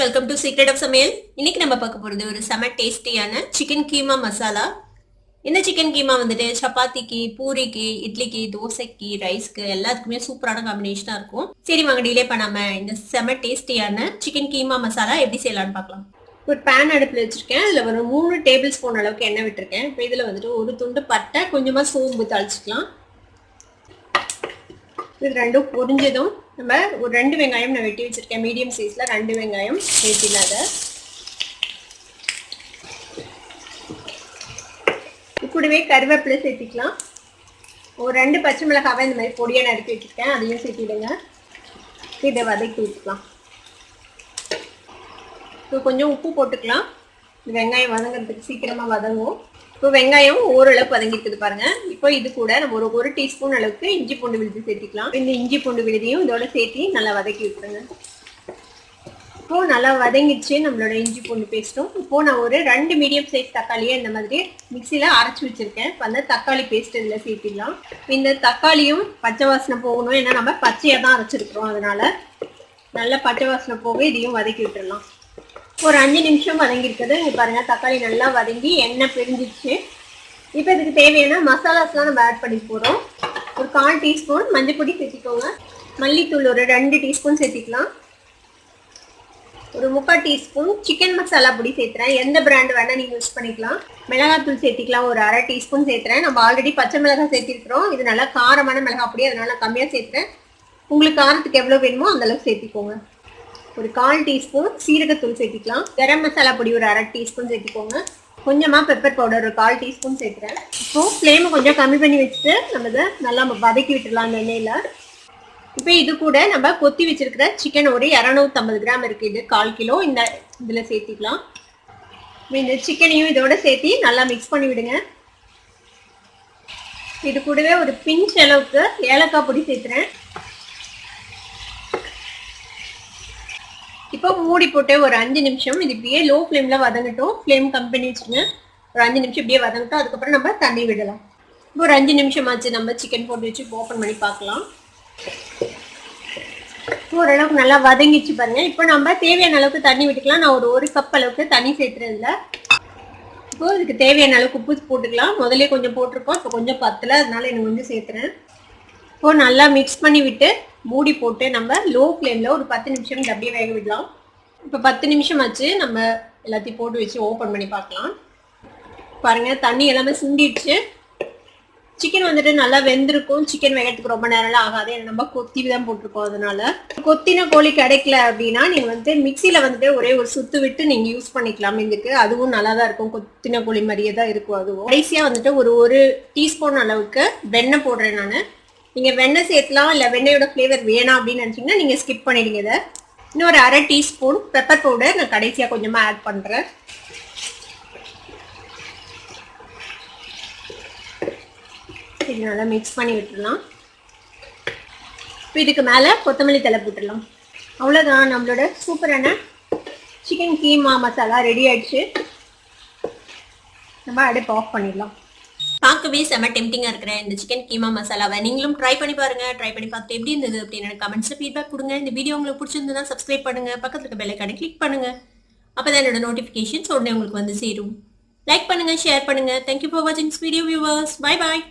Welcome to secret of சமையல். இன்னைக்கு நம்ம பார்க்க போறது ஒரு செம டேஸ்டியான சிக்கன் கீமா மசாலா. இந்த சிக்கன் கீமா வந்துட்டு சப்பாத்திக்கு, பூரிக்கு, இட்லிக்கு, தோசைக்கு, ரைஸ்க்கு எல்லாத்துக்குமே சூப்பரான காம்பினேஷனா இருக்கும். சரி வாங்க டிலே பண்ணாம இந்த செம டேஸ்டியான சிக்கன் கீமா மசாலா எப்படி செய்யலாம்னு பார்க்கலாம். ஒரு பேன் அடுப்பில் வச்சிருக்கேன். அதில் ஒரு 3 டேபிள் ஸ்பூன் அளவுக்கு எண்ணெய் விட்டுருக்கேன். இப்போ இதில் வந்துட்டு ஒரு துண்டு பட்டை, கொஞ்சமா சோம்பு தாளிச்சுக்கலாம். இது ரெண்டும் பொரிஞ்சதும் நம்ம ஒரு 2 வெங்காயம் நான் வெட்டி வச்சிருக்கேன். மீடியம் சைஸ்ல 2 வெங்காயம் சேர்த்தில்லாத. கூடவே கருவேப்பிலை சேர்த்திக்கலாம். ஒரு 2 பச்சை மிளகாவை இந்த மாதிரி பொடியை நறுக்கி வச்சிருக்கேன், அதையும் சேர்த்திடுங்க. இதை வதக்கி விட்டுக்கலாம். இப்போ கொஞ்சம் உப்பு போட்டுக்கலாம். வெங்காயம் வதங்கிறதுக்கு சீக்கிரமா வதங்கும். இப்போ வெங்காயம் ஓரளவுக்கு வதங்கிருக்குது பாருங்க. இப்போ இது கூட நம்ம ஒரு டீஸ்பூன் அளவுக்கு இஞ்சி பூண்டு விழுது சேர்த்திக்கலாம். இந்த இஞ்சி பூண்டு விழுதையும் இதோட சேர்த்து நல்லா வதக்கி விட்டுருங்க. இப்போ நல்லா வதங்கிடுச்சு நம்மளோட இஞ்சி பூண்டு பேஸ்ட்டும். இப்போ நான் ஒரு 2 மீடியம் சைஸ் தக்காளியை இந்த மாதிரி மிக்சியில அரைச்சி வச்சிருக்கேன். இப்போ அந்த தக்காளி பேஸ்ட் இதில் சேர்த்திடலாம். இந்த தக்காளியும் பச்சை வாசனை போகணும், ஏன்னா நம்ம பச்சையாக தான் அரைச்சிருக்கிறோம். அதனால நல்லா பச்சை வாசனை போக இதையும் வதக்கி விட்டுடலாம். ஒரு 5 நிமிஷம் வதங்கிருக்குது. இங்கே பாருங்க, தக்காளி நல்லா வதங்கி எண்ணெய் பிரிஞ்சிடுச்சு. இப்போ இதுக்கு தேவையான மசாலாஸ்லாம் நம்ம ஆட் பண்ணி போகிறோம். ஒரு 1/4 டீஸ்பூன் மஞ்சள் பொடி சேர்த்திக்கோங்க. மல்லித்தூள் ஒரு 2 டீஸ்பூன் சேர்த்திக்கலாம். ஒரு 3/4 டீஸ்பூன் சிக்கன் மசாலா பொடி சேர்த்துறேன். எந்த பிராண்ட் வேணால் நீங்கள் யூஸ் பண்ணிக்கலாம். மிளகாத்தூள் சேர்த்திக்கலாம். ஒரு 1/2 டீஸ்பூன் சேர்த்துறேன். நம்ம ஆல்ரெடி பச்சை மிளகாய் சேர்த்திருக்கிறோம். இது நல்லா காரமான மிளகாய் பொடி, அதனால கம்மியாக சேர்த்துறேன். உங்களுக்கு காரத்துக்கு எவ்வளோ வேணுமோ அந்தளவுக்கு சேர்த்திக்கோங்க. ஒரு 1/4 டீஸ்பூன் சீரகத்தூள் சேர்த்திக்கலாம். கரம் மசாலா பொடி ஒரு 1/2 டீஸ்பூன் சேர்த்திக்கோங்க. கொஞ்சமாக பெப்பர் பவுடர் ஒரு 1/4 டீஸ்பூன் சேர்த்துறேன். இப்போ ஃப்ளேமை கொஞ்சம் கம்மி பண்ணி வச்சுட்டு நம்ம இதை நல்லா வதக்கி விட்டுடலாம் அந்த எண்ணெயில். இப்போ இது கூட நம்ம கொத்தி வச்சிருக்கிற சிக்கன் ஒரு 250 கிராம் இருக்குது. இது 1/4 கிலோ இந்த இதில் சேர்த்திக்கலாம். இந்த சிக்கனையும் இதோட சேர்த்து நல்லா மிக்ஸ் பண்ணி விடுங்க. இது கூடவே ஒரு பிஞ்ச் அளவுக்கு ஏலக்காய் பொடி சேர்த்துறேன். இப்போ மூடி போட்டு ஒரு 5 நிமிஷம் இது இப்படியே லோ ஃப்ளேமில் வதங்கட்டும். ஃப்ளேம் கம்மி பண்ணி வச்சுருங்க. ஒரு 5 நிமிஷம் இப்படியே வதங்கட்டும். அதுக்கப்புறம் நம்ம தண்ணி விடலாம். இப்போ ஒரு 5 நிமிஷம் ஆச்சு. நம்ம சிக்கன் போட்டு வச்சு ஓப்பன் பண்ணி பார்க்கலாம். ஓரளவுக்கு நல்லா வதங்கிச்சு பாருங்க. இப்போ நம்ம தேவையான அளவுக்கு தண்ணி விட்டுக்கலாம். நான் ஒரு கப் அளவுக்கு தண்ணி சேர்த்துறதுல. இப்போ இதுக்கு தேவையான அளவுக்கு உப்பு போட்டுக்கலாம். முதலே கொஞ்சம் போட்டிருக்கோம், இப்போ கொஞ்சம் பத்தலை, அதனால எனக்கு கொஞ்சம் சேர்த்துறேன். இப்போ நல்லா மிக்ஸ் பண்ணி விட்டு மூடி போட்டு நம்ம லோ ஃப்ளேமில் ஒரு 10 நிமிஷம் அப்படியே வேக விடலாம். இப்போ 10 நிமிஷம் ஆச்சு. நம்ம எல்லாத்தையும் போட்டு வச்சு ஓப்பன் பண்ணி பார்க்கலாம். பாருங்க, தண்ணி எல்லாமே சுண்டிடுச்சு. சிக்கன் வந்துட்டு நல்லா வெந்திருக்கும். சிக்கன் வேகிறதுக்கு ரொம்ப நேரம்லாம் ஆகாது, நம்ம கொத்தி தான் போட்டிருக்கோம். அதனால கொத்தின கோழி கிடைக்கல அப்படின்னா நீங்கள் வந்து மிக்சியில் வந்துட்டு ஒரே ஒரு சுத்து விட்டு நீங்கள் யூஸ் பண்ணிக்கலாம். இதுக்கு அதுவும் நல்லா தான் இருக்கும். கொத்தின கோழி மாதிரியே தான் இருக்கும். அதுவும் கடைசியாக வந்துட்டு ஒரு டீஸ்பூன் அளவுக்கு வெண்ணெய் போடுறேன் நான். நீங்கள் வெண்ணெய் சேர்க்கலாம், இல்லை வெண்ணெயோட ஃப்ளேவர் வேணாம் அப்படின்னு நினச்சிங்கன்னா நீங்கள் ஸ்கிப் பண்ணிடுங்க. இதை இன்னும் ஒரு 1/2 டீஸ்பூன் பெப்பர் பவுடர் நான் கடைசியாக கொஞ்சமாக ஆட் பண்ணுறேன். இது நல்லா மிக்ஸ் பண்ணி விட்டுடலாம். இப்போ இதுக்கு மேலே கொத்தமல்லி தழை போட்டுடலாம். அவ்வளோதான், நம்மளோட சூப்பரான சிக்கன் கீமா மசாலா ரெடி ஆயிடுச்சு. நம்ம அடுப்பு ஆஃப் பண்ணிடலாம். பார்க்கவே செம டெம்டிங்காக இருக்கிற இந்த சிக்கன் கீமா மசாலாவை நீங்களும் ட்ரை பண்ணி பாருங்க. ட்ரை பண்ணி பார்த்துட்டு எப்படி இருந்தது அப்படின்னு கமெண்ட்ஸில் ஃபீட்பேக் கொடுங்க. இந்த வீடியோ உங்களுக்கு பிடிச்சிருந்ததுன்னா சப்ஸ்கிரைப் பண்ணுங்க, பக்கத்தில் இருக்க பெல் ஐகானை கிளிக் பண்ணுங்க. அப்போ தான் என்னோட நோட்டிஃபிகேஷன்ஸ் உடனே உங்களுக்கு வந்து சேரும். லைக் பண்ணுங்க, ஷேர் பண்ணுங்க. தேங்க்யூ ஃபார் வாட்சிங் this video viewers. Bye bye.